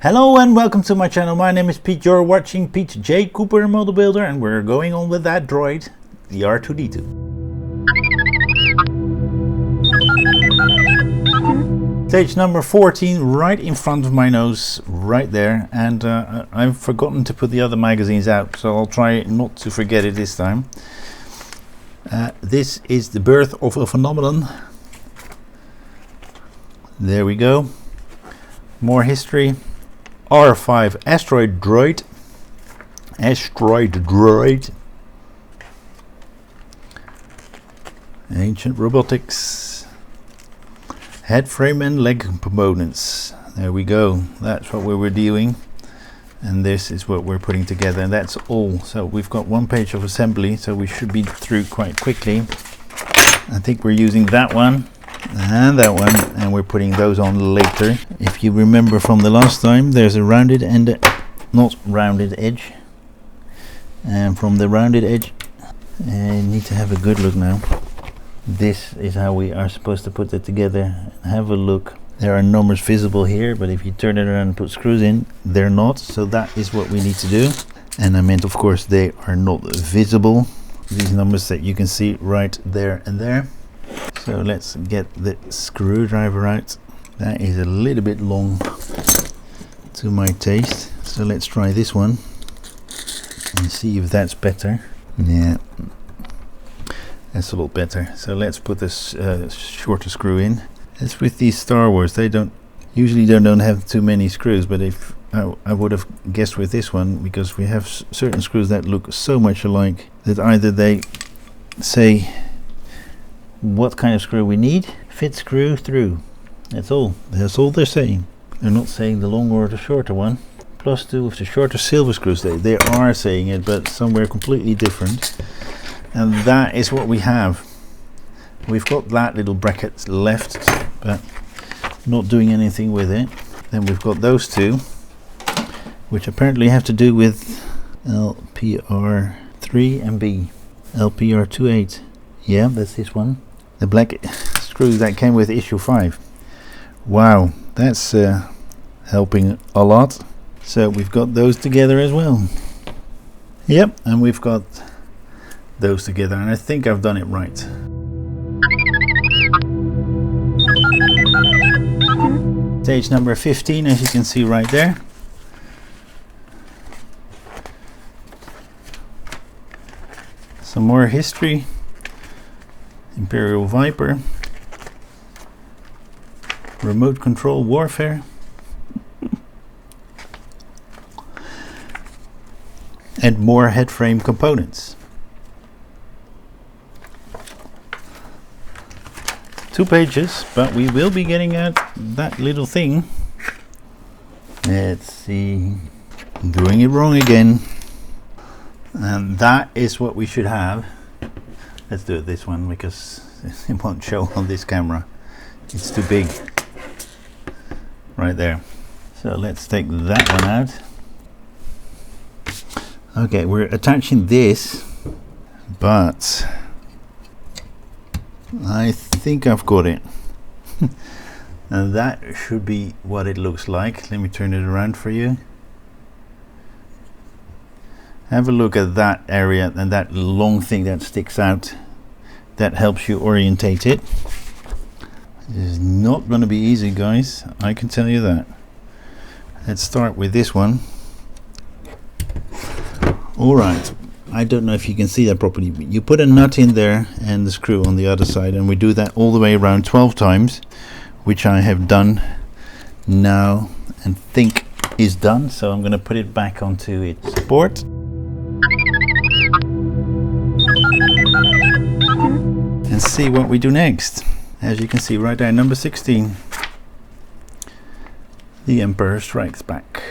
Hello and welcome to my channel. My name is Pete. You're watching Pete J. Cooper Model Builder, and we're going on with that droid, the R2-D2. Stage number 14, right in front of my nose, right there, and I've forgotten to put the other magazines out, so I'll try not to forget it this time. This is the birth of a phenomenon. There we go. More history. R5 asteroid droid. Ancient robotics. Head frame and leg components. There we go. That's what we were doing, and this is what we're putting together, and that's all. So we've got one page of assembly, so we should be through quite quickly. I think we're using that one and that one, and we're putting those on later. If you remember from the last time, there's a rounded and a not rounded edge, and from the rounded edge, I need to have a good look now. This is how we are supposed to put it together. Have a look. There are numbers visible here, but if you turn it around and put screws in, they're not. So that is what we need to do. And I meant, of course, they are not visible, these numbers that you can see right there and there. So let's get the screwdriver out. That is a little bit long to my taste, so let's try this one and see if that's better. Yeah, that's a lot better. So let's put this shorter screw in. As with these Star Wars, they don't have too many screws, but if I would have guessed with this one, because we have certain screws that look so much alike that either they say what kind of screw we need, fit screw through. That's all they're saying. They're not saying the long or the shorter one. +2 with the shorter silver screws. They are saying it, but somewhere completely different. And that is what we have. We've got that little bracket left, but not doing anything with it. Then we've got those two, which apparently have to do with LPR3 and B. LPR28. Yeah, that's this one. The black screw that came with issue 5. Wow, that's helping a lot. So we've got those together as well. Yep, and we've got those together, and I think I've done it right. Stage number 15, as you can see right there. Some more history. Imperial Viper, remote control warfare, and more head frame components. 2 pages, but we will be getting at that little thing. Let's see, I'm doing it wrong again, and that is what we should have. Let's do it this one, because it won't show on this camera. It's too big. Right there. So let's take that one out. Okay, we're attaching this, but I think I've got it. And that should be what it looks like. Let me turn it around for you. Have a look at that area and that long thing that sticks out. That helps you orientate it. It is not going to be easy, guys, I can tell you that. Let's start with this one. Alright, I don't know if you can see that properly, but you put a nut in there and the screw on the other side, and we do that all the way around 12 times, which I have done now and think is done. So I'm going to put it back onto its board. And see what we do next. As you can see right there, number 16. The Emperor Strikes Back.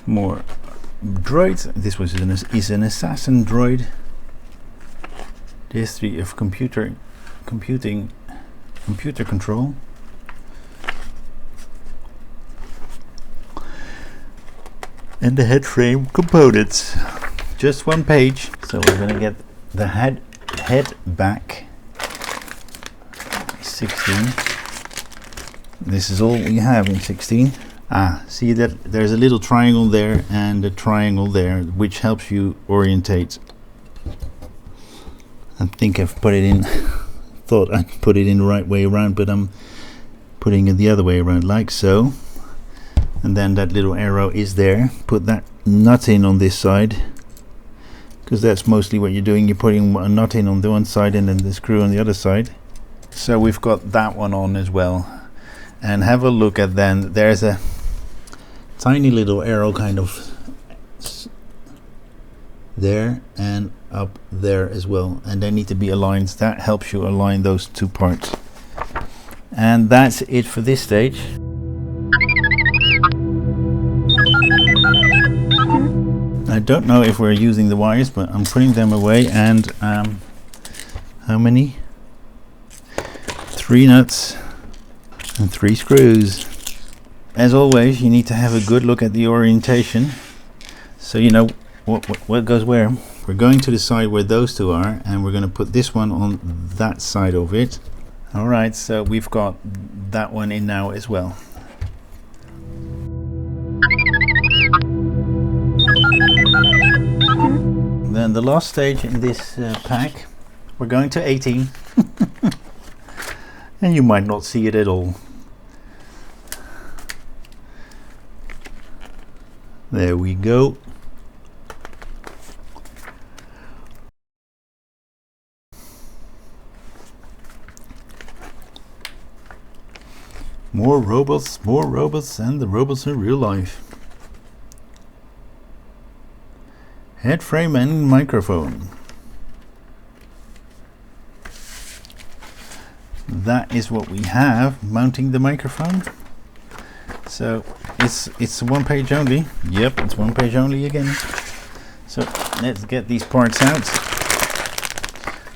More droids. This was is an assassin droid. The history of computer control. And the head frame components. Just 1 page. So we're going to get the head back 16. This is all we have in 16. See that there's a little triangle there and a triangle there, which helps you orientate. I think I've put it in, thought I'd put it in the right way around, but I'm putting it the other way around, like so. And then that little arrow is there. Put that nut in on this side, because that's mostly what you're doing. You're putting a nut in on the one side and then the screw on the other side. So we've got that one on as well. And have a look at then, there's a tiny little arrow kind of there and up there as well, and they need to be aligned. That helps you align those two parts. And that's it for this stage. I don't know if we're using the wires, but I'm putting them away. And how many? 3 nuts and 3 screws. As always, you need to have a good look at the orientation, so you know what goes where. We're going to the side where those two are, and we're going to put this one on that side of it. Alright, so we've got that one in now as well. Then the last stage in this pack, we're going to 18. And you might not see it at all. There we go. More robots, and the robots are real life. Head frame and microphone. That is what we have mounting the microphone. So it's 1 page only. Yep, it's 1 page only again. So let's get these parts out.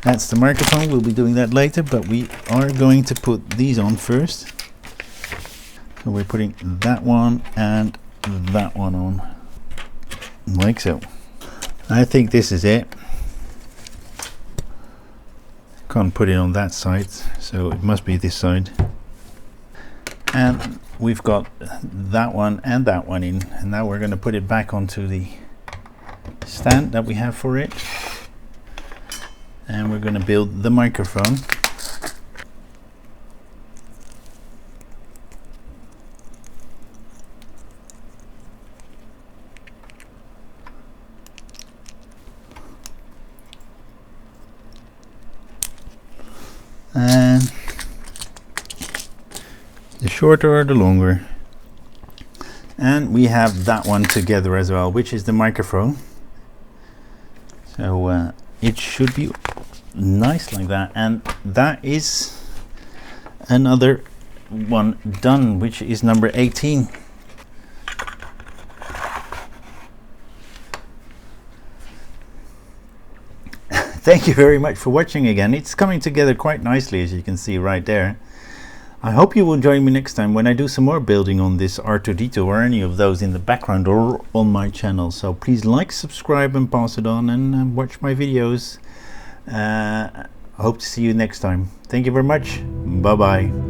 That's the microphone. We'll be doing that later, but we are going to put these on first. So we're putting that one and that one on, like so. I think this is it. Can't put it on that side, so it must be this side. And we've got that one and that one in, and now we're going to put it back onto the stand that we have for it, and we're going to build the microphone. And the shorter or the longer. And we have that one together as well, which is the microphone. So it should be nice like that. And that is another one done, which is number 18. Thank you very much for watching again. It's coming together quite nicely, as you can see right there. I hope you will join me next time when I do some more building on this R2-D2 or any of those in the background or on my channel. So please like, subscribe and pass it on, and watch my videos. I hope to see you next time. Thank you very much. Bye bye.